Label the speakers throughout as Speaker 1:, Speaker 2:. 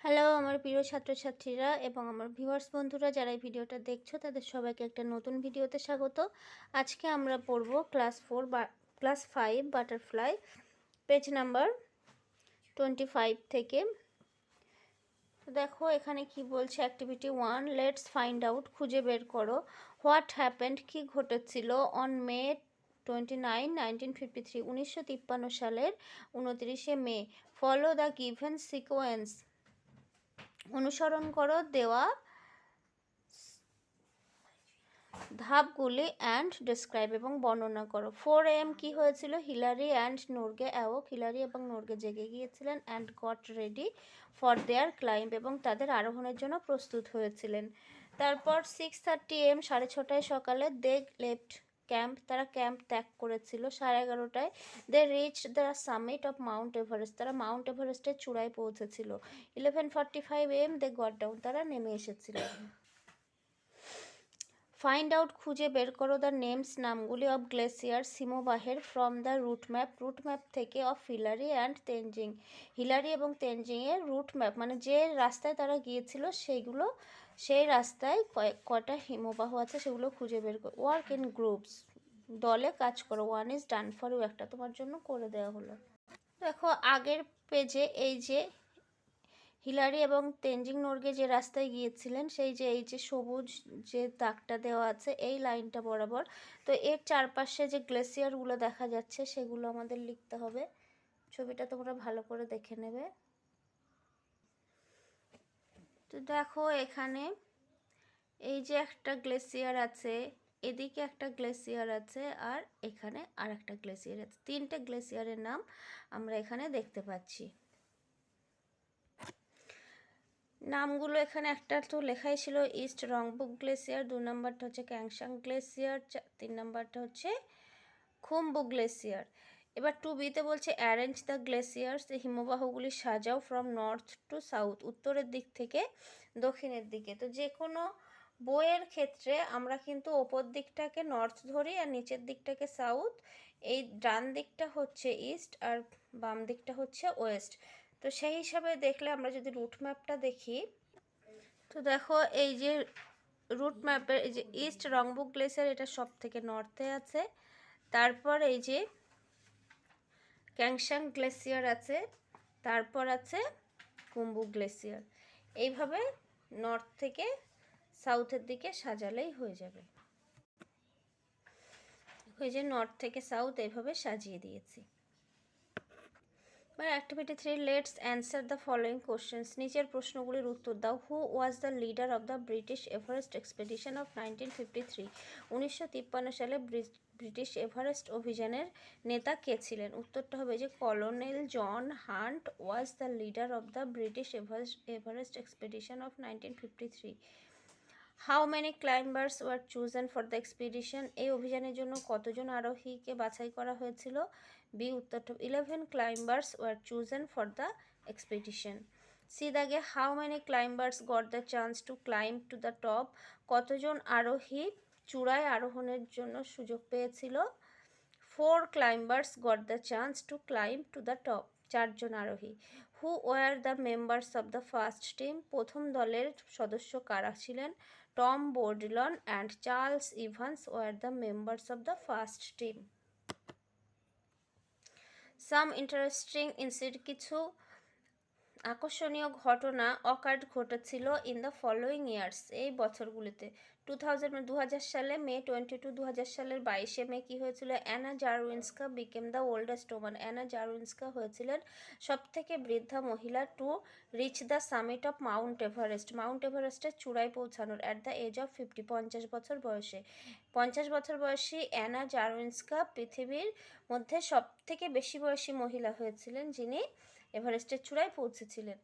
Speaker 1: Hello আমার প্রিয় ছাত্রছাত্রীরা এবং আমার ভিউয়ার্স বন্ধুরা যারা এই ভিডিওটা দেখছো তাদের সবাইকে একটা নতুন ভিডিওতে স্বাগত। আজকে আমরা পড়ব ক্লাস 5 বাটারফ্লাই পেজ নাম্বার 25 থেকে। তো দেখো এখানে কি বলছে, অ্যাক্টিভিটি 1, লেটস ফাইন্ড আউট, খুঁজে বের করো, হোয়াট হ্যাপেন্ড, কি ঘটেছিল, অন মে 29, 1953, 1953 সালের 29শে মে, ফলো দ্য গিভেন সিকোয়েন্স, অনুসরণ করো দেওয়া ধাপগুলি, অ্যান্ড ডিসক্রাইব এবং বর্ণনা করো। 4 AM কি হয়েছিল, হিলারি অ্যান্ড নোরগে অ্যাওক, হিলারি এবং নোরগে জেগে গিয়েছিলেন, and got ready for their climb এবং তাদের আরোহণের জন্য প্রস্তুত হয়েছিলেন। তারপর 6:30 AM 6:30 সকালে দে লেফট ক্যাম্প, তারা ক্যাম্প ত্যাগ করেছিল। 11:30 they reach the summit of Mount Everest, তারা মাউন্ট এভারেস্টের চূড়ায় পৌঁছেছিল। 11:45 AM দে গট ডাউন, তারা নেমে এসেছিলেন। ফাইন্ড আউট, খুঁজে বের করো, দ্য নেমস, নামগুলি, অফ গ্লেসিয়ার, হিমবাহের, ফ্রম দ্য রুট ম্যাপ থেকে, of Hillary and Tenzing, Hillary এবং তেনজিংয়ের রুট ম্যাপ মানে যে রাস্তায় তারা গিয়েছিল সেই রাস্তায় কয়টা হিমবাহ আছে সেগুলো খুঁজে বের করো। ওয়ার্ক ইন গ্রুপস, দলে কাজ করো। 1 ইজ ডান ফর ইউ, একটা তোমার জন্য করে দেওয়া হলো। দেখো আগের পেজে এই যে হিলারি এবং তেনজিং নোরগে যে রাস্তায় গিয়েছিলেন এই যে সবুজ যে দাগটা দেওয়া আছে এই লাইনটা বরাবর, তো এর চারপাশে যে গ্লেসিয়ারগুলো দেখা যাচ্ছে সেগুলো আমাদের লিখতে হবে। ছবিটা তোমরা ভালো করে দেখে নেবে। তো দেখো এখানে এই যে একটা গ্লেসিয়ার আছে, এদিকে একটা গ্লেসিয়ার আছে, আর এখানে আর একটা গ্লেসিয়ার আছে। 3টে গ্লেসিয়ারের নাম আমরা এখানে দেখতে পাচ্ছি। নামগুলো এখানে একটা তো লেখাই ছিল, ইস্ট রংপুক গ্লেসিয়ার, 2 নম্বরটা হচ্ছে ক্যাংশাং গ্লেসিয়ার, 3 নম্বরটা হচ্ছে খুমবু গ্লেসিয়ার। এবার 2বিতে বলছে অ্যারেঞ্জ দ্য গ্লেসিয়ার্স, হিমবাহগুলি সাজাও, ফ্রম নর্থ টু সাউথ, উত্তরের দিক থেকে দক্ষিণের দিকে। তো যে কোনো বইয়ের ক্ষেত্রে আমরা কিন্তু ওপর দিকটাকে নর্থ ধরি আর নিচের দিকটাকে সাউথ, এই ডান দিকটা হচ্ছে ইস্ট আর বাম দিকটা হচ্ছে ওয়েস্ট। তো সেই হিসাবে দেখলে আমরা যদি রুট ম্যাপটা দেখি, তো দেখো এই যে রুট ম্যাপের এই যে ইস্ট রংবুক গ্লেসিয়ার এটা সব থেকে নর্থে আছে, তারপর এই যে ক্যাংশাং গ্লেসিয়ার আছে, তারপর আছে কুম্বু গ্লেসিয়ার। এইভাবে নর্থ থেকে সাউথের দিকে সাজালেই হয়ে যাবে। ওই যে নর্থ থেকে সাউথ এইভাবে সাজিয়ে দিয়েছি। এবার activity 3, let's answer the following questions, নিচের প্রশ্নগুলির উত্তর দাও। Who was the leader of the British Everest expedition of 1953, 1953 সালে ব্রিটিশ এভারেস্ট অভিযানের নেতা কে ছিলেন? উত্তরটা হবে যে colonel John Hunt was the leader of the British Everest expedition of 1953। How many climbers were chosen for the expedition, এই অভিযানের জন্য কতজন আরোহীকে বাছাই করা হয়েছিল? বি উত্তরটা 11 climbers were chosen for the expedition. C দাগে how many climbers got the chance to climb to the top, কতজন আরোহী চূড়ায় আরোহণের জন্য সুযোগ পেয়েছিল? 4 climbers got the chance to climb to the top, 4জন আরোহী। Who were the members of the first team, প্রথম দলের সদস্য কারা ছিলেন? Tom Bourdillon and Charles Evans were the members of the first team. Some interesting incident, কিছু আকর্ষণীয় ঘটনা অকার্ড ঘটেছিল ইন দ্য ফলোয়িং ইয়ার্স, এই বছরগুলিতে। 2000 সালে মে 22, 2000 সালের 22শে মে কী হয়েছিল? Anna Czerwinska became the oldest woman, Anna Czerwinska হয়েছিলেন সবথেকে বৃদ্ধা মহিলা to reach the summit of Mount Everest, Mount এভারেস্টের চূড়ায় পৌঁছানোর, অ্যাট দ্য এজ অফ 50, 50 বছর বয়সে। 50 বছর বয়সী অ্যানা জারউইন্সকা পৃথিবীর মধ্যে সবথেকে বেশি বয়সী মহিলা হয়েছিলেন যিনি এভারেস্টের চূড়ায় পৌঁছেছিলেন।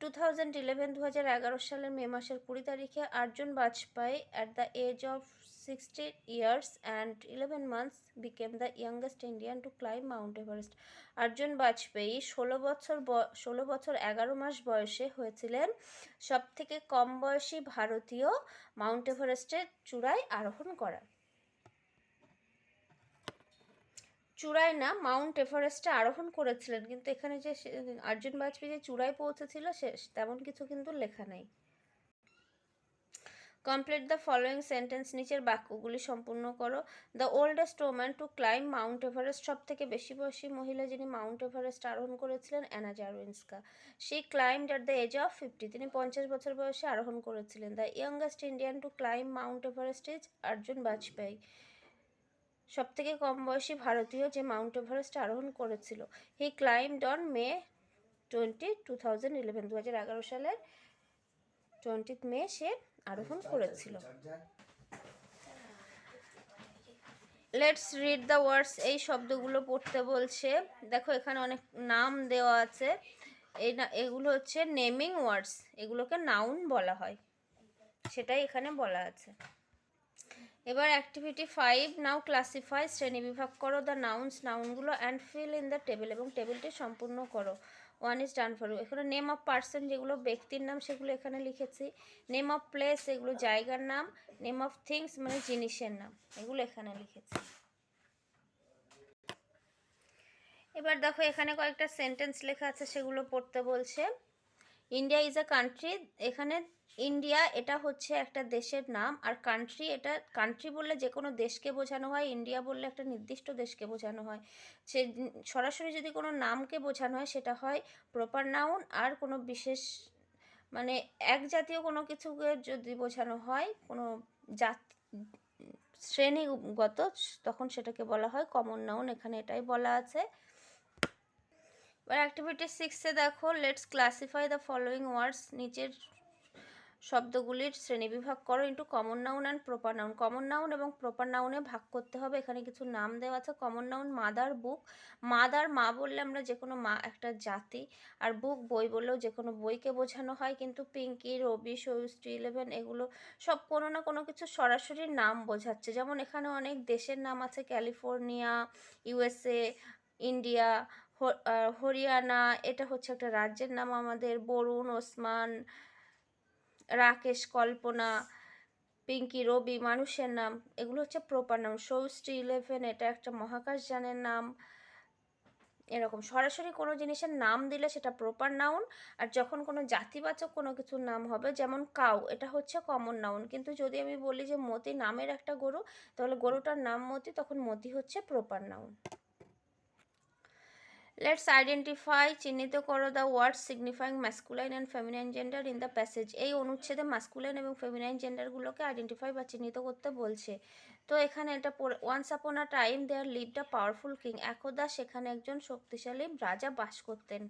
Speaker 1: 2011 সালের মে মাসের 20 তারিখে Arjun Bajpai at the age of 60 years and 11 months became the youngest Indian to climb Mount Everest, Arjun Bajpai 16 বছর 11 মাস বয়সে হয়েছিলেন সবথেকে কম বয়সী ভারতীয় মাউন্ট এভারেস্টের চূড়ায় আরোহণ করা। চূড়ায় না, মাউন্ট এভারেস্টে আরোহণ করেছিলেন, কিন্তু এখানে যে অর্জুন বাজপেয়ী যে চূড়ায় পৌঁছেছিল তেমন কিছু কিন্তু লেখা নেই। কমপ্লিট দ্য ফলোয়িং সেন্টেন্স, নিচের বাক্যগুলি সম্পূর্ণ করো। The oldest woman to climb Mount Everest, সব থেকে বেশি বয়সী মহিলা যিনি মাউন্ট এভারেস্ট আরোহণ করেছিলেন, Anna Czerwinska. She climbed at the age of 50, তিনি 50 বছর বয়সে আরোহণ করেছিলেন। The youngest Indian to climb Mount Everest is Arjun Bajpai, সব থেকে কম বয়সী ভারতীয় যে মাউন্ট এভারেস্ট আরোহণ করেছিল। হি ক্লাইম্ড অন মে 20, 2011, 2011 সালের 20 মে সে আরোহণ করেছিল। লেটস রিড দ্য ওয়ার্ডস, এই শব্দগুলো পড়তে বলছে। দেখো এখানে অনেক নাম দেওয়া আছে, এগুলো হচ্ছে নেমিং ওয়ার্ডস, এগুলোকে নাউন বলা হয়, সেটাই এখানে বলা আছে। এবার অ্যাক্টিভিটি 5, নাও ক্লাসিফাই, শ্রেণী বিভাগ করো দ্য নাউন্স, নাউনগুলো, and fill in the table, এবং টেবিলটি সম্পূর্ণ করো। 1 ইজ ডান ফর ইউ। এখানে নেম অফ পার্সন, যেগুলো ব্যক্তির নাম, সেগুলো এখানে লিখেছি। নেম অফ প্লেস, এগুলো জায়গার নাম। নেম অফ থিংস মানে জিনিসের নাম, এগুলো এখানে লিখেছি। এবার দেখো এখানে কয়েকটা সেন্টেন্স লেখা আছে, সেগুলো পড়তে বলছে। ইন্ডিয়া ইজ আ কান্ট্রি, এখানে ইন্ডিয়া এটা হচ্ছে একটা দেশের নাম, আর কান্ট্রি, এটা কান্ট্রি বললে যে কোনো দেশকে বোঝানো হয়, ইন্ডিয়া বললে একটা নির্দিষ্ট দেশকে বোঝানো হয়। সে সরাসরি যদি কোনো নামকে বোঝানো হয় সেটা হয় প্রপার নাউন, আর কোনো বিশেষ মানে এক জাতীয় কোনো কিছুকে যদি বোঝানো হয়, কোনো জাত শ্রেণীগত, তখন সেটাকে বলা হয় কমন নাউন, এখানে এটাই বলা আছে। এবার অ্যাক্টিভিটি 6-এ দেখো, let's classify the following words, নিচের শব্দগুলির শ্রেণীবিভাগ করো into common noun and proper noun. Common noun এবং প্রপার নাউনে ভাগ করতে হবে। এখানে কিছু নাম দেওয়া আছে। কমন নাউন মাদার, বুক। মাদার, মা বললে আমরা যে কোনো মা একটা জাতি, আর বুক বই বললেও যে কোনো বইকে বোঝানো হয়, কিন্তু পিঙ্কি, রবি, সৌশ্রী, 11 এগুলো সব কোনো না কোনো কিছু সরাসরি নাম বোঝাচ্ছে। যেমন এখানে অনেক দেশের নাম আছে, ক্যালিফোর্নিয়া, ইউএসএ, ইন্ডিয়া, হরিয়ানা, এটা হচ্ছে একটা রাজ্যের নাম আমাদের, বরুণ, ওসমান, রাকেশ, কল্পনা, পিঙ্কি, রবি মানুষের নাম, এগুলো হচ্ছে প্রপার নাম। সৌশ্রী, 11 এটা একটা মহাকাশযানের নাম। এরকম সরাসরি কোনো জিনিসের নাম দিলে সেটা প্রপার নাউন, আর যখন কোনো জাতিবাচক কোনো কিছুর নাম হবে, যেমন কাউ, এটা হচ্ছে কমন নাউন, কিন্তু যদি আমি বলি যে মতি নামের একটা গরু, তাহলে গরুটার নাম মতি, তখন মতি হচ্ছে প্রপার নাউন। লেটস আইডেন্টিফাই, চিহ্নিত করো the words signifying masculine and feminine gender in the passage, এই অনুচ্ছেদে ম্যাসকুলাইন এবং ফেমিনাইন জেন্ডারগুলোকে আইডেন্টিফাই বা চিহ্নিত করতে বলছে। তো এখানে এটা once upon a time there lived a powerful king, একদা সেখানে একজন শক্তিশালী রাজা বাস করতেন।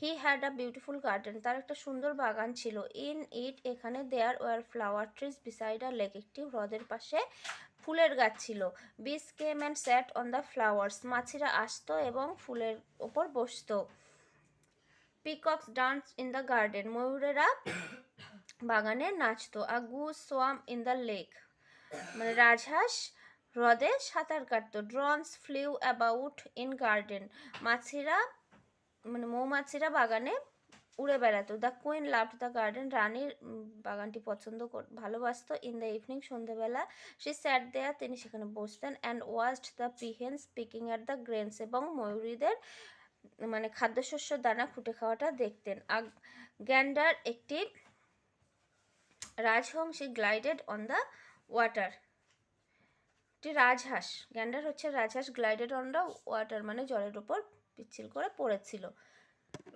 Speaker 1: He had a beautiful garden, তার একটা সুন্দর বাগান ছিল। ইন ইট, এখানে there were flower trees beside a lake, একটি হ্রদের পাশে ফুলের গাছ ছিল। Bees came and sat on the flowers, মাছিরা আসতো এবং ফুলের ওপর বসতো। Peacocks dance in the garden, ময়ূরেরা বাগানে নাচতো। A goose swam in the lake, মানে রাজহাঁস হ্রদে সাঁতার কাটতো। Drones flew about in garden, মাছিরা মানে মৌমাছিরা বাগানে উড়ে বেড়াতো। The queen loved the garden, রানীর বাগানটি ভালোবাসতো। ইন দ্য ইভিনিং, সন্ধ্যেবেলা, শি স্যাট দেয়ার, তিনি সেখানে বসতেন। And watched the peahens pecking at the grains, এবং ময়ূরীদের মানে খাদ্যশস্য দানা খুঁটে খাওয়াটা দেখতেন। গ্যান্ডার, একটি রাজহংসী, গ্লাইডেড অন দ্য ওয়াটার, একটি রাজহাঁস, গ্যান্ডার হচ্ছে রাজহাঁস, গ্লাইডেড অন দ্য ওয়াটার মানে জলের উপর পিচ্ছিল করে পড়েছিল।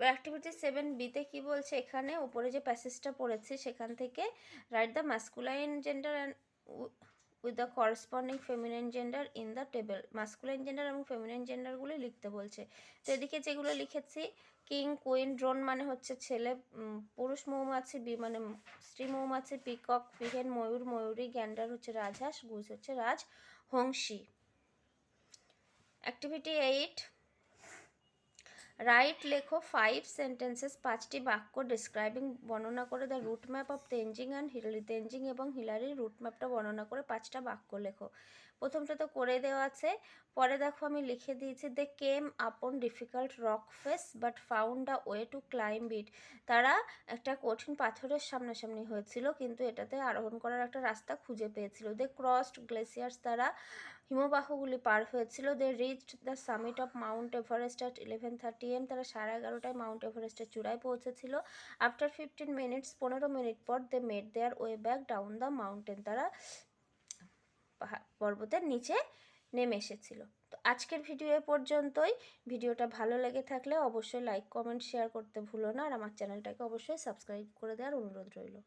Speaker 1: অ্যাক্টিভিটি 7B-তে কি বলছে, এখানে উপরে যে প্যাসেজটা পড়েছি সেখান থেকে write the masculine gender and with the corresponding feminine gender in the table, masculine gender এবং ফেমিনাইন জেন্ডারগুলি লিখতে বলছে। তো এদিকে যেগুলো লিখেছি, কিং, কুইন, ড্রোন মানে হচ্ছে ছেলে পুরুষ মৌমাছি, বি মানে স্ত্রী মৌমাছি, পিকক পিহেন ময়ূর ময়ূরী, গ্যান্ডার হচ্ছে রাজহাঁস, গুজ হচ্ছে রাজহংসী। অ্যাক্টিভিটি 8, রাইট, লেখো 5 সেন্টেন্সেস, 5টি বাক্য, ডিসক্রাইবিং বর্ণনা করে the route map of Tenzing and Hillary, Tenzing এবং হিলারির রুট ম্যাপটা বর্ণনা করে 5টা বাক্য লেখো। প্রথমটা তো করে দেওয়া আছে, পরে দেখো আমি লিখে দিয়েছি they came upon difficult rock face but found a way to climb it. তারা একটা কঠিন পাথরের সামনাসামনি হয়েছিল কিন্তু এটাতে আরোহণ করার একটা রাস্তা খুঁজে পেয়েছিল। দে ক্রসড গ্লেসিয়ার্স, তারা হিমবাহগুলি পার হয়েছিল। They reached the summit of Mount Everest at 11:30 AM, তারা 11:30টায় মাউন্ট এভারেস্টের চূড়ায় পৌঁছেছিল। আফটার 15 মিনিটস, 15 মিনিট পর they made their way back down the mountain, তারা পর্বতের নিচে নেমে এসেছিল। তো আজকের ভিডিও এ পর্যন্তই। ভিডিওটা ভালো লেগে থাকলে অবশ্যই লাইক কমেন্ট শেয়ার করতে ভুলো না, আর আমার চ্যানেলটাকে অবশ্যই সাবস্ক্রাইব করে দেওয়ার অনুরোধ রইল।